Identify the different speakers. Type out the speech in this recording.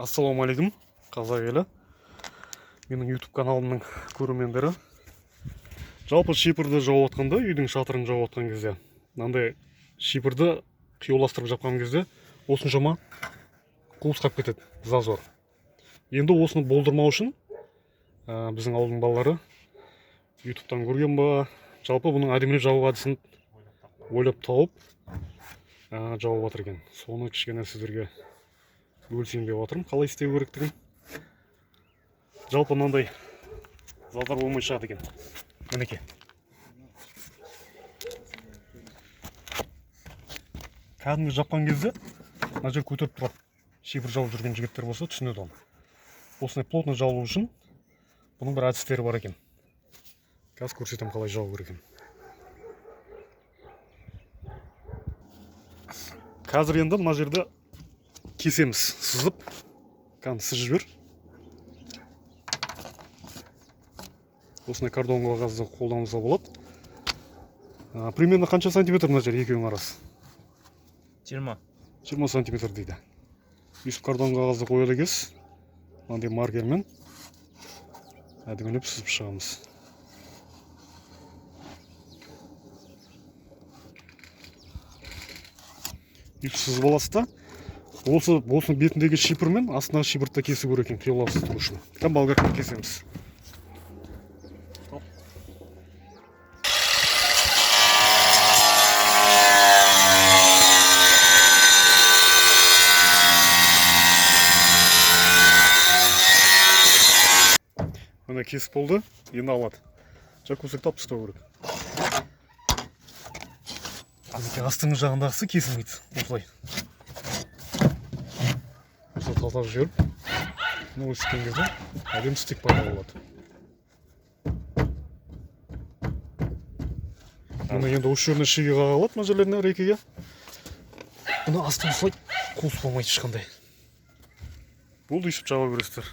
Speaker 1: Ассалаумағалейкум, қазақ елі. Менің YouTube каналымның көрермендері. Жалпы шипырды жауып атқанда, үйдің шатырын жауып атқан кезде, мынандай шипырды қиюластырып жапқан кезде, осыншама қуысқап кетеді, зазор. Енді осыны болдырмау үшін, біздің ауылдың балалары YouTube'тан көрген ба, жалпы бұның әдемілеп жабу әдісін ойлап тауып жауып жатыр екен. Соны кішкене сіздерге бөлісейін деп отырмын, қалай істеу керектігін. Жалпы мынандай залдар болмай шығады екен. Мінеке. Кәдімгі жапқан кезде мына жер көтеріп тұрады. Шифр жауып жүрген жігіттер болса түсінеді оны. Осындай плотно жабылу үшін бұның бір әдістері бар екен. Қазір көрсетем қалай жабу керек екен. Қазір енді мына жерде кесеміз, сызып, сызып жібер. Осындай картон қағазды қолдануға болады. Примерно қанша сантиметр мына жер екеуінің арасы? 20 сантиметр дейді. Өйстіп картон қағазды қояды кес. Мынандай маркермен әдемілеп сызып шығамыз. Өйстіп сызып аласыз да, осы бетіндегі шипырмен астындағы шипырды кесу керек екен, қиюласыз тұру үшін. Болгаркамен кесеміз. Мына кесіп болды, енді алады. Көсек тап ұстау керек. Астыңғы жағындағысы кесілмейді, осылай. Осылай талтап жіберіп, өскен кезде әдемі стек пайда болады. Мұны енді осы жеріне шеге қағалады, мына жерлеріне рекеге. Бұны асты осылай қуыс болмайды ешқандай. Болды, үйсіп жаба бересіздер.